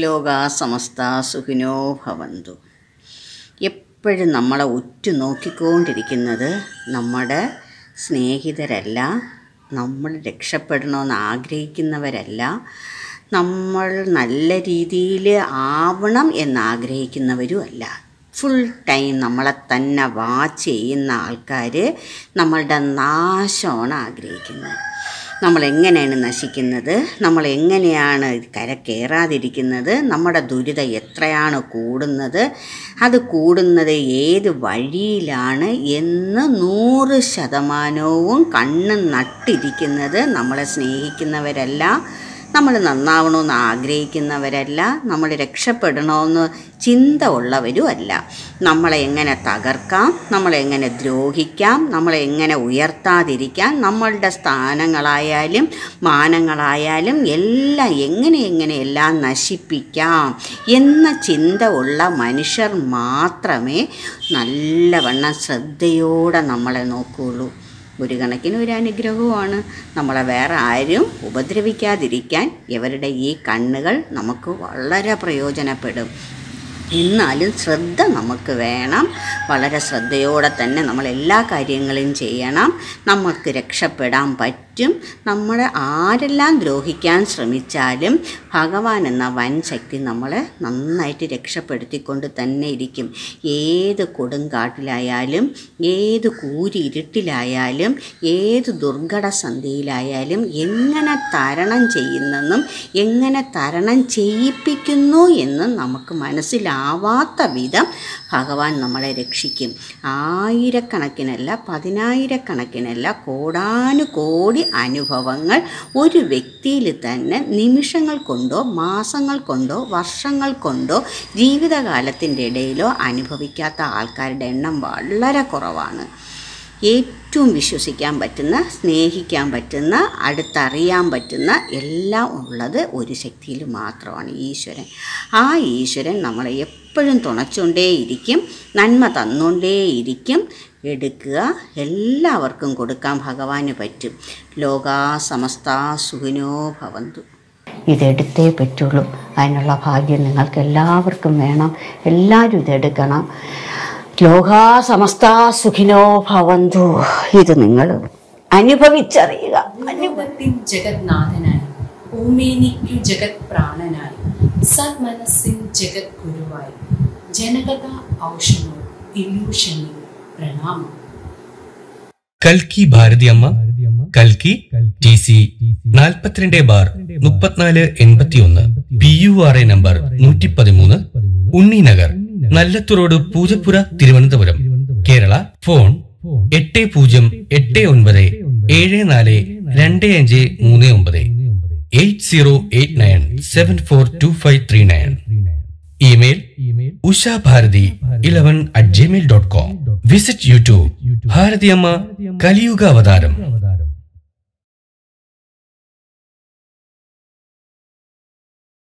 ലോകാ സമസ്ത സുഖിനോ ഭവന്തു. എപ്പോഴും നമ്മളെ ഉറ്റുനോക്കിക്കൊണ്ടിരിക്കുന്നത് നമ്മുടെ സ്നേഹിതരല്ല, നമ്മൾ രക്ഷപ്പെടണമെന്ന് ആഗ്രഹിക്കുന്നവരല്ല, നമ്മൾ നല്ല രീതിയിൽ ആവണം എന്നാഗ്രഹിക്കുന്നവരും അല്ല. ഫുൾ ടൈം നമ്മളെ തന്നെ വാച്ച് ചെയ്യുന്ന ആൾക്കാർ നമ്മളുടെ നാശമാണ് ആഗ്രഹിക്കുന്നത്. നമ്മളെങ്ങനെയാണ് നശിക്കുന്നത്, നമ്മളെങ്ങനെയാണ് കരകയറാതിരിക്കുന്നത്, നമ്മുടെ ദുരിതം എത്രയാണ് കൂടുന്നത്, അത് കൂടുന്നത് ഏത് വഴിയിലാണ് എന്ന് 100% കണ്ണ് നട്ടിരിക്കുന്നത് നമ്മളെ സ്നേഹിക്കുന്നവരല്ല, നമ്മൾ നന്നാവണമെന്ന് ആഗ്രഹിക്കുന്നവരല്ല, നമ്മൾ രക്ഷപ്പെടണമെന്ന് ചിന്ത ഉള്ളവരും അല്ല. നമ്മളെ എങ്ങനെ തകർക്കാം, നമ്മളെ എങ്ങനെ ദ്രോഹിക്കാം, നമ്മളെ എങ്ങനെ ഉയർത്താതിരിക്കാം, നമ്മളുടെ സ്ഥാനങ്ങളായാലും മാനങ്ങളായാലും എല്ലാം എങ്ങനെയെല്ലാം നശിപ്പിക്കാം എന്ന ചിന്ത ഉള്ള മനുഷ്യർ മാത്രമേ നല്ലവണ്ണം ശ്രദ്ധയോടെ നമ്മളെ നോക്കുകയുള്ളൂ. ഒരു കണക്കിന് ഒരു അനുഗ്രഹവുമാണ്. നമ്മളെ വേറെ ആരും ഉപദ്രവിക്കാതിരിക്കാൻ ഇവരുടെ ഈ കണ്ണുകൾ നമുക്ക് വളരെ പ്രയോജനപ്പെടും. എന്നാലും ശ്രദ്ധ നമുക്ക് വേണം. വളരെ ശ്രദ്ധയോടെ തന്നെ നമ്മൾ എല്ലാ കാര്യങ്ങളും ചെയ്യണം. നമുക്ക് രക്ഷപ്പെടാൻ പറ്റും. നമ്മളെ ആരെല്ലാം ദ്രോഹിക്കാൻ ശ്രമിച്ചാലും ഭഗവാൻ എന്ന വൻ ശക്തി നമ്മളെ നന്നായിട്ട് രക്ഷപ്പെടുത്തിക്കൊണ്ട് തന്നെ ഇരിക്കും. ഏത് കൊടുങ്കാട്ടിലായാലും, ഏത് കൂരിരുട്ടിലായാലും, ഏത് ദുർഘട സന്ധിയിലായാലും എങ്ങനെ തരണം ചെയ്യുന്നെന്നും എങ്ങനെ തരണം ചെയ്യിപ്പിക്കുന്നു എന്നും നമുക്ക് മനസ്സിലാവാത്ത വിധം ഭഗവാൻ നമ്മളെ രക്ഷിക്കും. ആയിരക്കണക്കിനല്ല, 10,000-കണക്കിനല്ല, കോടാനുകോടി അനുഭവങ്ങൾ ഒരു വ്യക്തിയിൽ തന്നെ നിമിഷങ്ങൾ കൊണ്ടോ മാസങ്ങൾ കൊണ്ടോ വർഷങ്ങൾ കൊണ്ടോ ജീവിതകാലത്തിൻ്റെ ഇടയിലോ അനുഭവിക്കാത്ത ആൾക്കാരുടെ എണ്ണം വളരെ കുറവാണ്. ഏറ്റവും വിശ്വസിക്കാൻ പറ്റുന്ന, സ്നേഹിക്കാൻ പറ്റുന്ന, അടുത്തറിയാൻ പറ്റുന്ന എല്ലാം ഉള്ളത് ഒരു ശക്തിയിൽ മാത്രമാണ്, ഈശ്വരൻ. ആ ഈശ്വരൻ നമ്മളെ എപ്പോഴും തുണച്ചുകൊണ്ടേയിരിക്കും, നന്മ തന്നുകൊണ്ടേയിരിക്കും. എടുക്കുക, എല്ലാവർക്കും കൊടുക്കാൻ ഭഗവാന് പറ്റും. ലോകാ സമസ്ത സുഖിനോ ഭവന്തു. ഇതെടുത്തേ പറ്റുള്ളൂ. അതിനുള്ള ഭാഗ്യം നിങ്ങൾക്ക് എല്ലാവർക്കും വേണം. എല്ലാവരും ഇതെടുക്കണം. ലോകാ സമസ്ത സുഖിനോ ഭവന്തു. ഇത് നിങ്ങൾ അനുഭവിച്ചറിയുക. അനുഭവത്തിൻ ജഗന്നാഥനായി, ഓമേനിക്കു ജഗത് പ്രാണനായി, സന്മനസ്സിൻ ജഗത് ഗുരുവായി, ജനകഥ ഔഷധോ ഇല്യൂഷനി പ്രണാമം. കൽക്കി ഭാരതിയമ്മ, കൽക്കി TC 42/3481, PURA നമ്പർ 113, ഉണ്ണിനഗർ, നല്ലത്തുറോഡ്, Poojappura, Thiruvananthapuram, Kerala. Phone 8089742539, 8089742539. Email ushabharati11@gmail.com. Visit YouTube Bharathiyamma Kaliyuga അവതാരം.